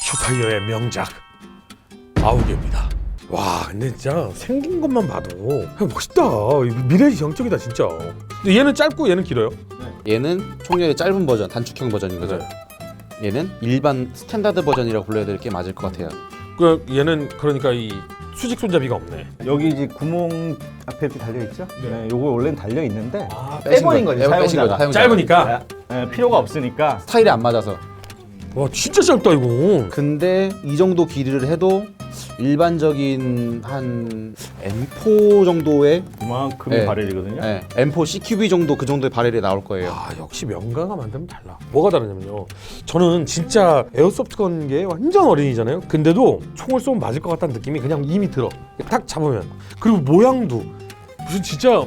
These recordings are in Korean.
슈타이어의 명작 아우개입니다. 와 근데 진짜 생긴 것만 봐도 멋있다. 미래지향적이다 진짜. 근데 얘는 짧고 얘는 길어요? 얘는 총열의 짧은 버전, 단축형 버전인 거죠. 얘는 일반 스탠다드 버전이라고 불러야 될 게 맞을 것 같아요. 그 얘는 그러니까 이 수직 손잡이가 없네. 여기 이제 구멍 앞에 이렇게 달려 있죠? 네. 요거 원래는 달려 있는데 빼신 빼버린 거죠. 빼신 거죠. 사용자가. 짧으니까. 네, 필요가 없으니까. 스타일이 안 맞아서. 와 진짜 짧다 이거. 근데 이 정도 길이를 해도 일반적인 한 M4 정도의 그만큼의 네. 바렐이거든요. M4 CQB 정도 그 정도의 바렐이 나올 거예요. 아 역시 명가가 만들면 달라. 뭐가 다르냐면요. 저는 진짜 에어소프트 건게 완전 어린이잖아요. 근데도 총을 쏘면 맞을 것 같다는 느낌이 그냥 이미 들어. 딱 잡으면. 그리고 모양도 무슨 진짜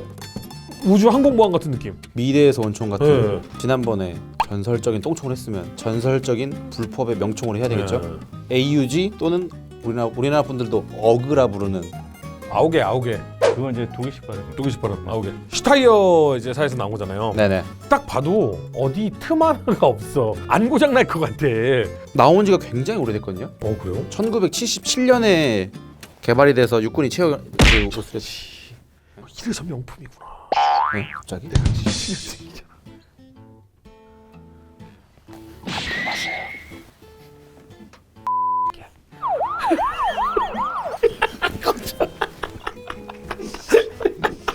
우주 항공모함 같은 느낌. 미래에서 온 총 같은. 네. 지난번에 전설적인 똥총을 했으면 전설적인 불법의 명총으로 해야 되겠죠. 네. AUG 또는 우리나라 분들도 어그라 부르는 아우개. 그건 이제 독일식 바렐. 독일식 발음 아우개. 슈타이어 이제 사에서 나온 거잖아요. 네네. 딱 봐도 어디 틈 하나가 없어. 안 고장 날 것 같아. 나온 지가 굉장히 오래됐거든요. 그래요? 1977년에 개발이 돼서 육군이 채워 이래서 명품이구나. 네? 갑자기?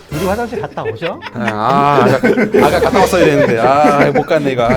둘이 화장실 갔다 오셔? 아까 갔다 왔어야 되는데 못 갔네 이거.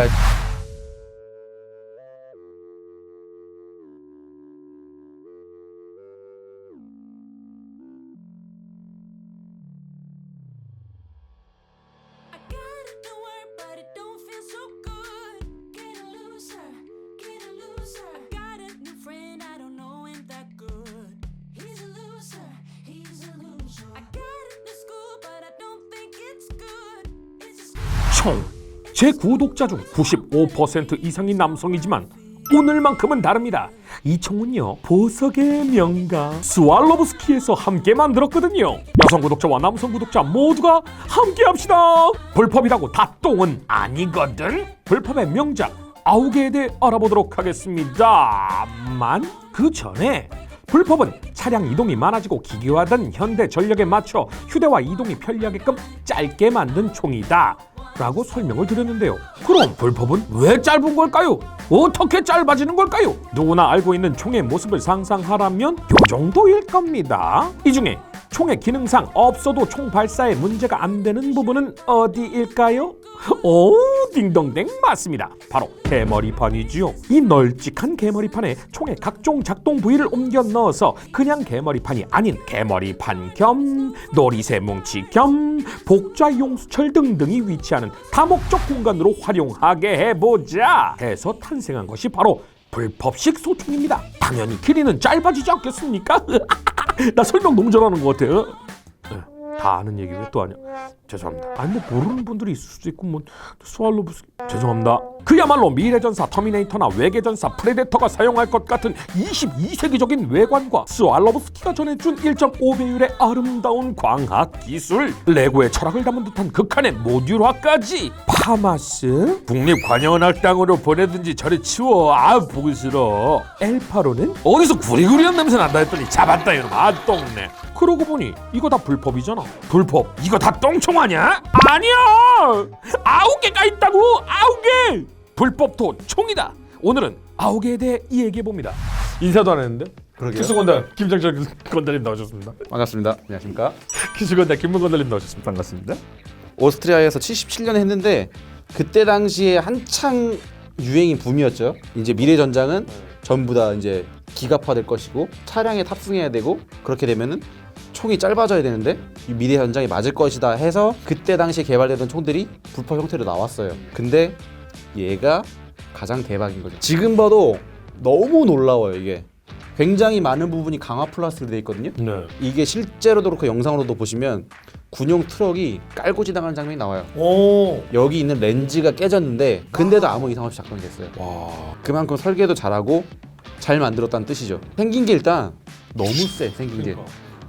총 제 구독자 중 95% 이상이 남성이지만 오늘만큼은 다릅니다. 이 총은요 보석의 명가 스왈로브스키에서 함께 만들었거든요. 여성 구독자와 남성 구독자 모두가 함께 합시다. 불법이라고 다 똥은 아니거든. 불법의 명작 아우개에 대해 알아보도록 하겠습니다만 그 전에 불법은 차량 이동이 많아지고 기계화된 현대 전력에 맞춰 휴대와 이동이 편리하게끔 짧게 만든 총이다 라고 설명을 드렸는데요. 그럼 불법은 왜 짧은 걸까요? 어떻게 짧아지는 걸까요? 누구나 알고 있는 총의 모습을 상상하라면 요 정도일 겁니다. 이 중에 총의 기능상 없어도 총 발사에 문제가 안 되는 부분은 어디일까요? 오, 딩동댕 맞습니다. 바로 개머리판이지요. 이 널찍한 개머리판에 총의 각종 작동 부위를 옮겨 넣어서 그냥 개머리판이 아닌 개머리판 겸 놀이새 뭉치 겸 복좌용 수철 등등이 위치하는 다목적 공간으로 활용하게 해보자 해서 탄생한 것이 바로 불법식 소총입니다. 당연히 길이는 짧아지지 않겠습니까? 나 설명 너무 잘하는 것 같아요. 다 아는 얘기 왜 또 하냐? 죄송합니다. 아니 뭐 모르는 분들이 있을 수도 있고 뭐 스왈로브스키 죄송합니다. 그야말로 미래전사 터미네이터나 외계전사 프레데터가 사용할 것 같은 22세기적인 외관과 스왈로브스키가 전해준 1.5배율의 아름다운 광학 기술, 레고의 철학을 담은 듯한 극한의 모듈화까지. 파마스 국립관현악당으로 보내든지 저리 치워. 보기 싫어. 엘파로는 어디서 구리구리한 냄새 난다 했더니 잡았다 이놈. 똥네. 그러고 보니 이거 다 불법이잖아. 불법. 이거 다 똥총 아니야? 아니야. 9개가 있다고. 9개. 불법도 총이다. 오늘은 9개에 대해 이야기해봅니다. 인사도 안 했는데? 그러게요. 기수건달 김장철 건달님 나오셨습니다. 반갑습니다. 안녕하십니까? 기수건달 김문건달님 나오셨습니다. 반갑습니다. 오스트리아에서 77년에 했는데 그때 당시에 한창 유행인 붐이었죠. 이제 미래전장은 전부 다 이제 기갑화될 것이고 차량에 탑승해야 되고 그렇게 되면은 총이 짧아져야 되는데 이 미래전장이 맞을 것이다 해서 그때 당시에 개발되던 총들이 불법 형태로 나왔어요. 근데 얘가 가장 대박인 거죠. 지금 봐도 너무 놀라워요. 이게 굉장히 많은 부분이 강화 플라스틱으로 되어 있거든요. 네. 이게 실제로도 그렇고 영상으로도 보시면 군용 트럭이 깔고 지나가는 장면이 나와요. 오. 여기 있는 렌즈가 깨졌는데 근데도 아무 이상 없이 작동이 됐어요. 와. 그만큼 설계도 잘하고 잘 만들었다는 뜻이죠. 생긴 게 일단 너무 세. 생긴 게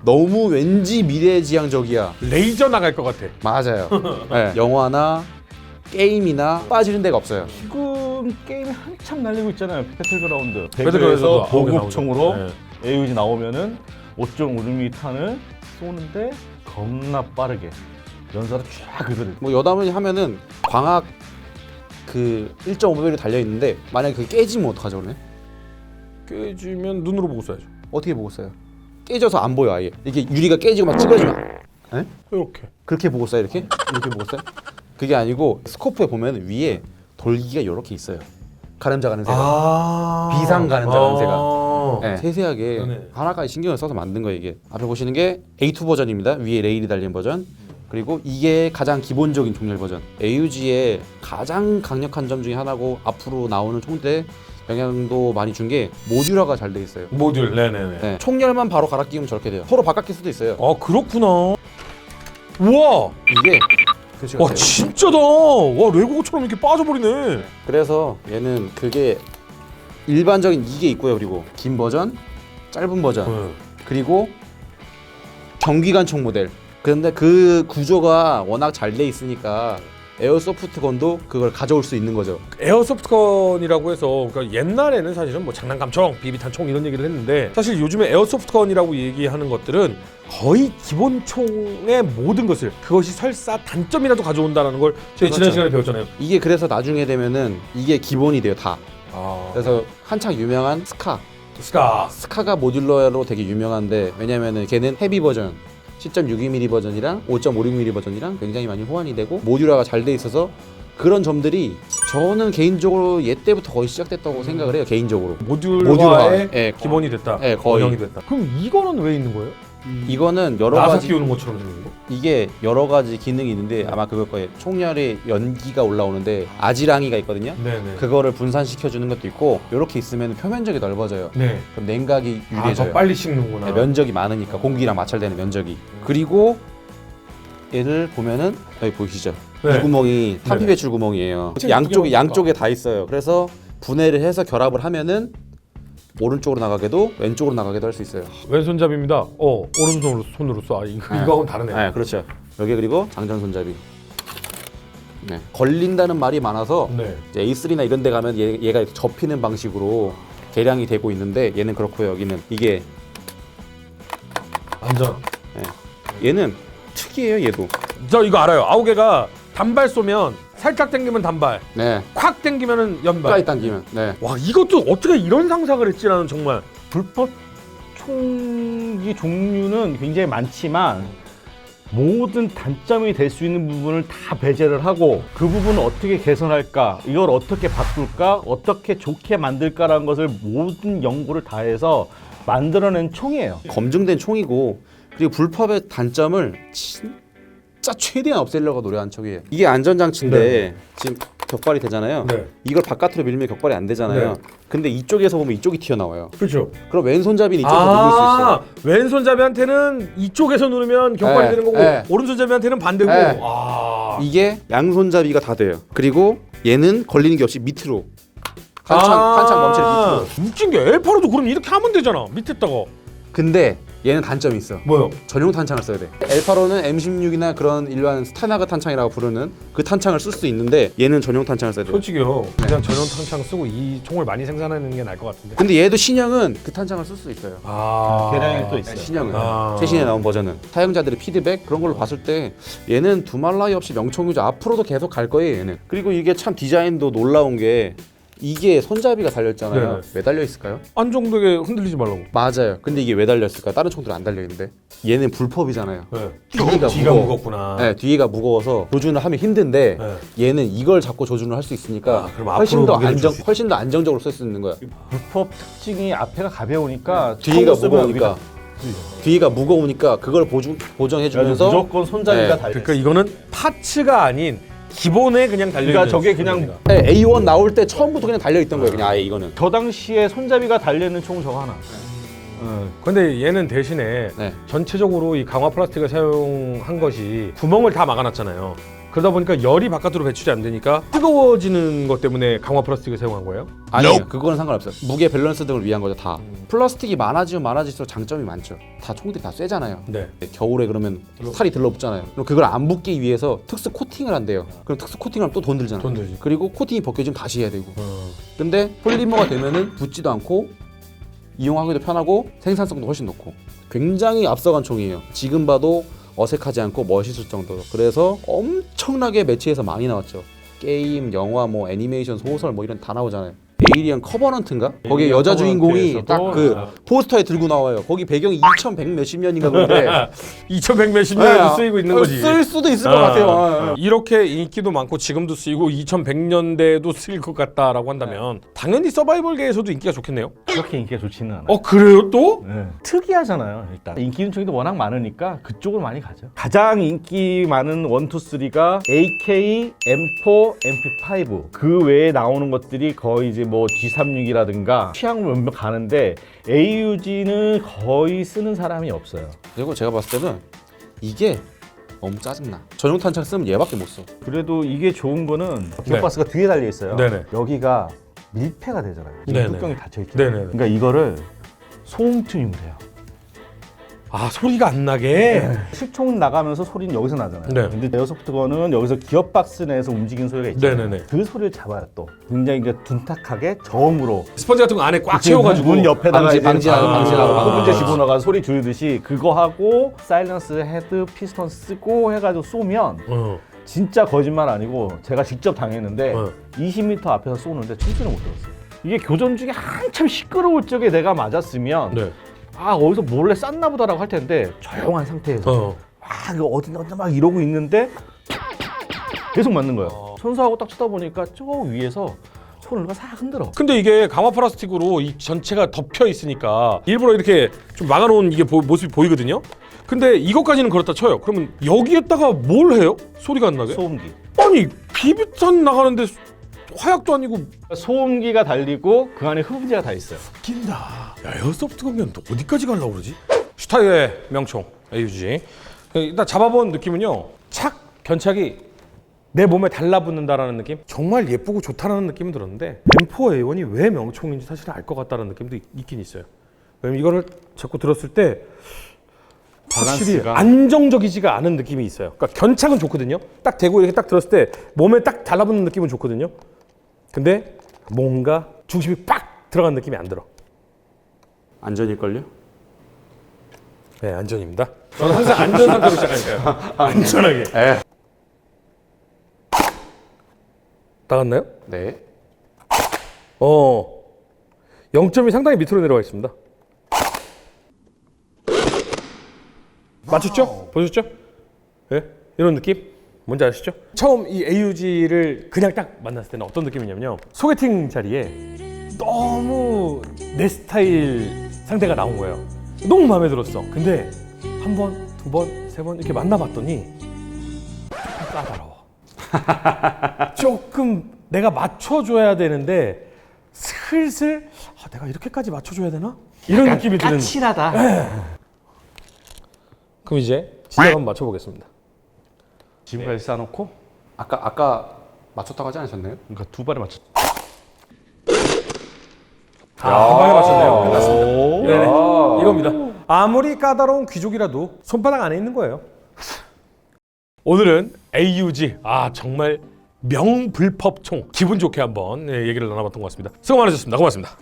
너무 왠지 미래지향적이야. 레이저 나갈 것 같아. 맞아요. 네. 영화나 게임이나 빠지는 데가 없어요. 지금 지금 게임이 한참 날리고 있잖아요. 배틀그라운드. 배틀그라운드도 배그에서 나오긴 보급총으로 나오죠. AUG 나오면은 5.56m탄을 쏘는데 겁나 빠르게 연사로 쫙 그거를. 뭐 여담을 하면은 광학 그 1.5배율이 달려 있는데 만약에 그게 깨지면 어떡하죠, 그러면? 깨지면 눈으로 보고 써야죠. 어떻게 보고 써요? 깨져서 안 보여 아예. 이게 유리가 깨지고 막 찌그러지면. 에? 이렇게. 그렇게 보고 써요, 이렇게? 이렇게 보고 써요? 그게 아니고 스코프에 보면 위에 돌기가 이렇게 있어요. 가늠자 가는 새가. 비상 가늠자 가는 새가. 네, 세세하게 네. 하나까지 신경을 써서 만든 거예요 이게. 앞에 보시는 게 A2 버전입니다. 위에 레일이 달린 버전. 그리고 이게 가장 기본적인 총열 버전. AUG의 가장 강력한 점 중에 하나고 앞으로 나오는 총들에 영향도 많이 준 게 모듈화가 잘 돼 있어요. 모듈. 네네네. 네, 총열만 바로 갈아 끼우면 저렇게 돼요. 서로 바깥 낄 수도 있어요. 아 그렇구나. 우와. 이게 표시가 와 돼요. 진짜다. 와 레고처럼 이렇게 빠져버리네. 그래서 얘는 그게 일반적인 이게 있고요. 그리고 긴 버전, 짧은 버전, 그리고 경기관총 모델. 그런데 그 구조가 워낙 잘 돼 있으니까 에어소프트건도 그걸 가져올 수 있는 거죠. 에어소프트건이라고 해서 그러니까 옛날에는 사실은 뭐 장난감총, 비비탄총 이런 얘기를 했는데 사실 요즘에 에어소프트건이라고 얘기하는 것들은 거의 기본총의 모든 것을 그것이 설사 단점이라도 가져온다는 걸 저희 지난 그렇죠. 시간에 배웠잖아요. 이게 그래서 나중에 되면은 이게 기본이 돼요 다. 아, 그래서 한창 유명한 스카. 스카가 모듈러로 되게 유명한데 왜냐면은 걔는 헤비 버전 10.62mm 버전이랑 5.56mm 버전이랑 굉장히 많이 호환이 되고 모듈화가 잘 돼 있어서 그런 점들이 저는 개인적으로 얘 때부터 거의 시작됐다고 생각을 해요 개인적으로. 모듈화의 예, 기본이 됐다. 예, 거의. 원형이 됐다. 그럼 이거는 왜 있는 거예요? 이거는 여러 나사 가지 끼우는 것처럼 생긴 거? 이게 여러 가지 기능이 있는데 아마 그걸 거예요. 총열에 연기가 올라오는데 아지랑이가 있거든요. 네네. 그거를 분산시켜 주는 것도 있고 이렇게 있으면 표면적이 넓어져요. 네. 그럼 냉각이 유리해져요. 더 빨리 식는구나. 네, 면적이 많으니까 공기랑 마찰되는 면적이. 그리고 얘를 보면은 여기 보이시죠? 네. 이 구멍이 탄피 네네. 배출 구멍이에요. 진짜 양쪽에 다 있어요. 그래서 분해를 해서 결합을 하면은 오른쪽으로 나가게도 왼쪽으로 나가게도 할 수 있어요. 왼손잡이입니다. 오른손으로 쏴. 이거하고는 다르네. 네, 그렇죠. 여기 그리고 장전 손잡이. 네. 걸린다는 말이 많아서 네. 이제 A3나 이런 데 가면 얘가 이렇게 접히는 방식으로 개량이 되고 있는데 얘는 그렇고요. 여기는 이게 안전. 얘는 특이해요. 얘도. 저 이거 알아요. 아우개가 단발 쏘면 살짝 당기면 단발, 네. 콱 당기면은 연발. 끝까지 당기면. 네. 와 이것도 어떻게 이런 상상을 했지 나는 정말. 불법 총기 종류는 굉장히 많지만 모든 단점이 될 수 있는 부분을 다 배제를 하고 그 부분을 어떻게 개선할까, 이걸 어떻게 바꿀까, 어떻게 좋게 만들까라는 것을 모든 연구를 다 해서 만들어낸 총이에요. 검증된 총이고 그리고 불법의 단점을 진짜 최대한 없애려고 노력한 척이에요. 이게 안전장치인데 네. 지금 격발이 되잖아요. 네. 이걸 바깥으로 밀면 격발이 안 되잖아요. 네. 근데 이쪽에서 보면 이쪽이 튀어나와요. 그렇죠. 그럼 왼손잡이는 이쪽에서 누를 수 있어요. 왼손잡이한테는 이쪽에서 누르면 격발이 네, 되는 거고 네. 오른손잡이한테는 반대고. 네. 아. 이게 양손잡이가 다 돼요. 그리고 얘는 걸리는 게 없이 밑으로 한창 멈춰 밑으로. 웃긴 게 엘파로도 그럼 이렇게 하면 되잖아. 밑에다가. 근데 얘는 단점이 있어. 뭐요? 전용 탄창을 써야 돼. 엘파로는 M16이나 그런 일반 스타나그 탄창이라고 부르는 그 탄창을 쓸 수 있는데 얘는 전용 탄창을 써야 돼. 솔직히요. 그냥 전용 탄창 쓰고 이 총을 많이 생산하는 게 나을 것 같은데. 근데 얘도 신형은 그 탄창을 쓸 수 있어요. 아. 개량이 또 있어요. 신형은 아. 최신에 나온 버전은 사용자들의 피드백 그런 걸로 봤을 때 얘는 두말 나위 없이 명총이죠. 앞으로도 계속 갈 거예요 얘는. 그리고 이게 참 디자인도 놀라운 게 이게 손잡이가 달려있잖아요. 네. 왜 달려있을까요? 안정되게 흔들리지 말라고. 맞아요. 근데 이게 왜 달려있을까? 다른 총들은 안 달려있는데 얘는 불법이잖아요. 네. 뒤가 뒤가 무거워. 무겁구나. 네, 뒤가 무거워서 조준을 하면 힘든데 네. 얘는 이걸 잡고 조준을 할 수 있으니까 그럼 훨씬 앞으로 더 무게를 줄수 훨씬 더 안정적으로 쓸 수 있는 거야. 불법 특징이 앞에가 가벼우니까 뒤가 총을 쓰면 무거우니까 뒤가 무거우니까 그걸 보정해주면서 무조건 손잡이가 네. 달려. 그러니까 이거는 파츠가 아닌 기본에 그냥 달려 있는. 그러니까 저게 그냥 네, A1 나올 때 처음부터 그냥 달려있던 거예요. 그냥 아예 이거는. 저 당시에 손잡이가 달려 있는 총 저거 하나. 근데 얘는 대신에 네. 전체적으로 이 강화 플라스틱을 사용한 것이 구멍을 다 막아놨잖아요. 그러다 보니까 열이 바깥으로 배출이 안 되니까 뜨거워지는 것 때문에 강화 플라스틱을 사용한 거예요? 아니요, 그거는 상관없어요. 무게 밸런스 등을 위한 거죠 다. 플라스틱이 많아지면 많아질수록 장점이 많죠. 다 총들이 다 쇠잖아요. 네. 겨울에 그러면 살이 들러붙잖아요. 그럼 그걸 안 붙기 위해서 특수 코팅을 한대요. 그럼 특수 코팅하면 또 돈 들잖아요. 돈 들지. 그리고 코팅이 벗겨지면 다시 해야 되고. 근데 폴리머가 되면은 붙지도 않고 이용하기도 편하고 생산성도 훨씬 높고 굉장히 앞서간 총이에요. 지금 봐도 어색하지 않고 멋있을 정도로. 그래서 엄청나게 매체에서 많이 나왔죠. 게임, 영화, 뭐 애니메이션, 소설 뭐 이런 다 나오잖아요. 에이리언 커버넌트인가? 거기에 에이리언 여자 주인공이 커버넌트에서도 딱 그 포스터에 들고 나와요. 거기 배경이 2100 몇십 년인가 그런데 2100 몇십 년에도 쓰이고 있는 거지. 쓸 수도 있을 것 같아요. 이렇게 인기도 많고 지금도 쓰이고 2100년대에도 쓰일 것 같다라고 한다면 당연히 서바이벌계에서도 인기가 좋겠네요. 그렇게 인기가 좋지는 않아요. 그래요 또? 네. 특이하잖아요. 일단 인기 있는 총기도 워낙 많으니까 그쪽으로 많이 가죠. 가장 인기 많은 1, 2, 3가 AK, M4, MP5 그 외에 나오는 것들이 거의 이제 뭐 G36이라든가 취향을 몇몇 가는데 AUG는 거의 쓰는 사람이 없어요. 그리고 제가 봤을 때는 이게 너무 짜증나. 전용 탄창 쓰면 얘밖에 못 써. 그래도 이게 좋은 거는 네. 기어박스가 뒤에 달려 있어요. 네네. 여기가 밀폐가 되잖아요. 네네. 뚜껑이 닫혀 있죠. 네네. 그러니까 이거를 소음 튜닝을 해요. 아 소리가 안 나게. 실총 나가면서 소리는 여기서 나잖아요. 네. 근데 에어소프트건은 여기서 기어박스 내에서 움직이는 소리가 있잖아요. 네네네. 그 소리를 잡아요 또. 굉장히 이제 둔탁하게 저음으로 스펀지 같은 거 안에 꽉 채워가지고 문 옆에다가 방지하고 소분제 집어넣어가 소리 줄이듯이 그거 하고 사일런스 헤드 피스톤 쓰고 해가지고 쏘면 진짜 거짓말 아니고 제가 직접 당했는데 20m 앞에서 쏘는데 총소리를 못 들었어요. 이게 교전 중에 한참 시끄러울 적에 내가 맞았으면 네. 어디서 몰래 쐈나 보다라고 할 텐데 조용한 상태에서 이거 어딘가 막 이러고 있는데 계속 맞는 거예요. 선수하고 딱 쳐다보니까 저 위에서 손을 누가 싹 흔들어. 근데 이게 강화 플라스틱으로 이 전체가 덮여 있으니까 일부러 이렇게 좀 막아놓은 이게 모습이 보이거든요. 근데 이것까지는 그렇다 쳐요. 그러면 여기에다가 뭘 해요? 소리가 안 나게? 소음기. 아니 비비탄 나가는데 화약도 아니고 소음기가 달리고 그 안에 흡음재가 다 있어요. 웃긴다. 야, 에어소프트 공연 또 어디까지 가려고 그러지? 슈타이어의 명총 AUG. 일단 잡아본 느낌은요. 착 견착이 내 몸에 달라붙는다라는 느낌? 정말 예쁘고 좋다라는 느낌은 들었는데 M4A1이 왜 명총인지 사실 알 것 같다는 느낌도 있긴 있어요. 왜냐면 이거를 자꾸 들었을 때 확실히 밸런스가. 안정적이지가 않은 느낌이 있어요. 그러니까 견착은 좋거든요. 딱 대고 이렇게 딱 들었을 때 몸에 딱 달라붙는 느낌은 좋거든요. 근데 뭔가 중심이 빡 들어간 느낌이 안 들어. 안전일걸요? 네, 안전입니다. 저는 항상 안전 상태로 시작하니까요. 안전하게. 나갔나요? 네. 0점이 상당히 밑으로 내려와 있습니다. 맞췄죠? 보셨죠? 예? 이런 느낌? 뭔지 아시죠? 처음 이 AUG를 그냥 딱 만났을 때는 어떤 느낌이냐면요. 소개팅 자리에 너무 내 스타일 상대가 나온 거예요. 너무 마음에 들었어. 근데 한 번, 두 번, 세 번 이렇게 만나봤더니 조금 까다로워. 조금 내가 맞춰줘야 되는데 슬슬 내가 이렇게까지 맞춰줘야 되나? 이런 느낌이 드는. 까칠하다. 그럼 이제 진짜 한번 맞춰보겠습니다. 지금까지 쌓아놓고 아까 맞췄다고 하지 않으셨나요? 그러니까 두 발에 맞췄. 한 방에 맞췄네요. 끝났습니다. 오. 네네. 이겁니다. 아무리 까다로운 귀족이라도 손바닥 안에 있는 거예요. 오늘은 AUG 정말 명불법총 기분 좋게 한번 얘기를 나눠봤던 것 같습니다. 수고 많으셨습니다. 고맙습니다.